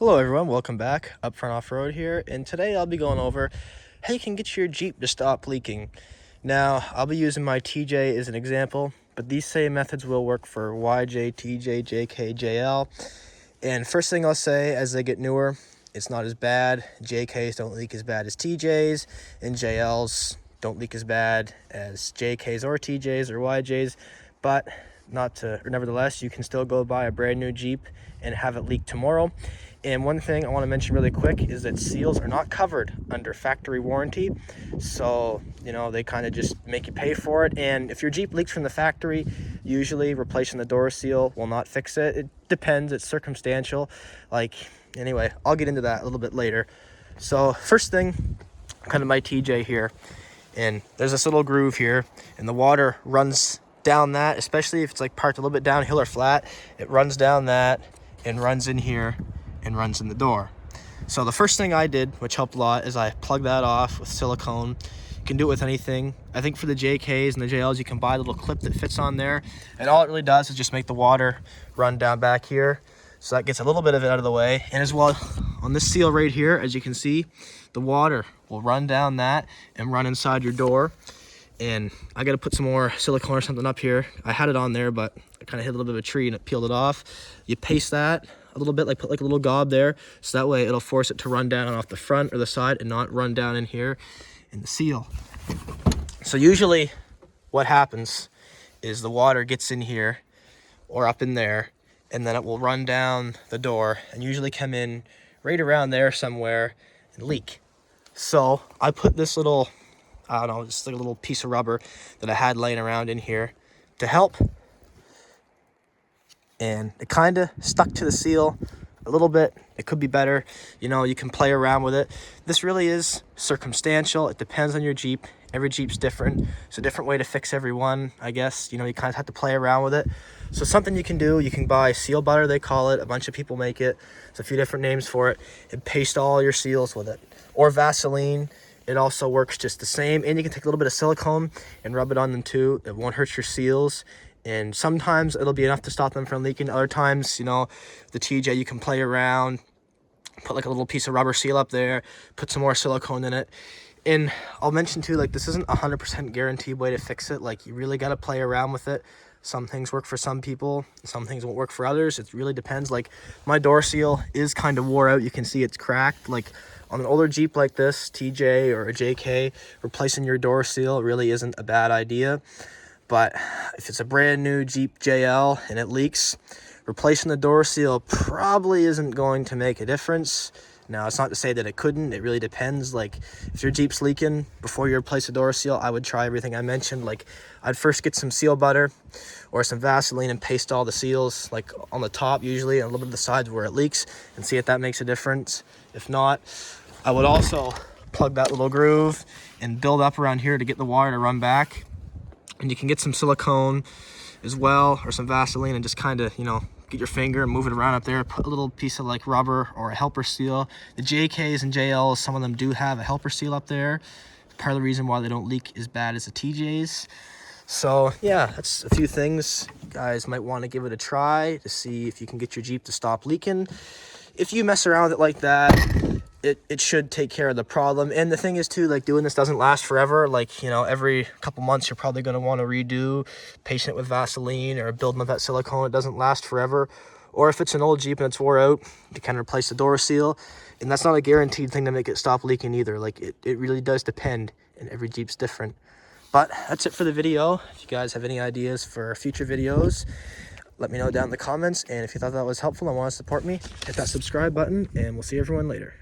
Hello everyone, welcome back. Upfront Off-Road here, and today I'll be going over how you can get your Jeep to stop leaking. Now, I'll be using my TJ as an example, but these same methods will work for YJ, TJ, JK, JL. And first thing I'll say, as they get newer, it's not as bad. JKs don't leak as bad as TJs, and JLs don't leak as bad as JKs or TJs or YJs, but nevertheless, you can still go buy a brand new Jeep and have it leak tomorrow. And one thing I want to mention really quick is that seals are not covered under factory warranty. So, they kind of just make you pay for it. And if your Jeep leaks from the factory, usually replacing the door seal will not fix it. It depends, it's circumstantial. Anyway, I'll get into that a little bit later. So first thing, kind of my TJ here. And there's this little groove here, and the water runs down that, especially if it's parked a little bit downhill or flat. It runs down that and runs in here and runs in the door. So the first thing I did, which helped a lot, is I plugged that off with silicone. You can do it with anything. I think for the JKs and the JLs, you can buy a little clip that fits on there, and all it really does is just make the water run down back here. So that gets a little bit of it out of the way. And as well, on this seal right here, as you can see, the water will run down that and run inside your door. And I got to put some more silicone or something up here. I had it on there, but I kind of hit a little bit of a tree and it peeled it off. You paste that a little bit, put a little gob there, so that way it'll force it to run down off the front or the side and not run down in here in the seal. So usually what happens is the water gets in here or up in there, and then it will run down the door and usually come in right around there somewhere and leak. So I put this little, I don't know, just like a little piece of rubber that I had laying around in here to help. And it kind of stuck to the seal a little bit. It could be better. You can play around with it. This really is circumstantial. It depends on your Jeep. Every Jeep's different. It's a different way to fix every one, I guess. You kind of have to play around with it. So something you can do, you can buy seal butter, they call it. A bunch of people make it. There's a few different names for it. And paste all your seals with it. Or Vaseline. It also works just the same. And you can take a little bit of silicone and rub it on them too. It won't hurt your seals. And sometimes it'll be enough to stop them from leaking. Other times, the TJ, you can play around, put a little piece of rubber seal up there, put some more silicone in it. And I'll mention too, this isn't a 100% guaranteed way to fix it. You really got to play around with it. Some things work for some people, some things won't work for others. It really depends. My door seal is kind of wore out. You can see it's cracked. On an older Jeep like this, TJ or a JK, replacing your door seal really isn't a bad idea. But if it's a brand new Jeep JL and it leaks, replacing the door seal probably isn't going to make a difference. Now, it's not to say that it couldn't. It really depends. If your Jeep's leaking, before you replace the door seal, I would try everything I mentioned. I'd first get some seal butter or some Vaseline and paste all the seals, on the top usually, and a little bit of the sides where it leaks, and see if that makes a difference. If not, I would also plug that little groove and build up around here to get the water to run back. And you can get some silicone as well, or some Vaseline, and just kind of, get your finger and move it around up there. Put a little piece of rubber or a helper seal. The JKs and JLs, some of them do have a helper seal up there. Part of the reason why they don't leak as bad as the TJs. So yeah, that's a few things. You guys might want to give it a try to see if you can get your Jeep to stop leaking. If you mess around with it like that, it should take care of the problem. And the thing is too, doing this doesn't last forever. Every couple months you're probably going to want to redo, paste it with Vaseline or build up that silicone. It doesn't last forever. Or if it's an old Jeep and it's wore out, you kind of replace the door seal. And that's not a guaranteed thing to make it stop leaking either. It really does depend, and every Jeep's different. But that's it for the video. If you guys have any ideas for future videos, let me know down in the comments. And if you thought that was helpful and want to support me, hit that subscribe button, and we'll see everyone later.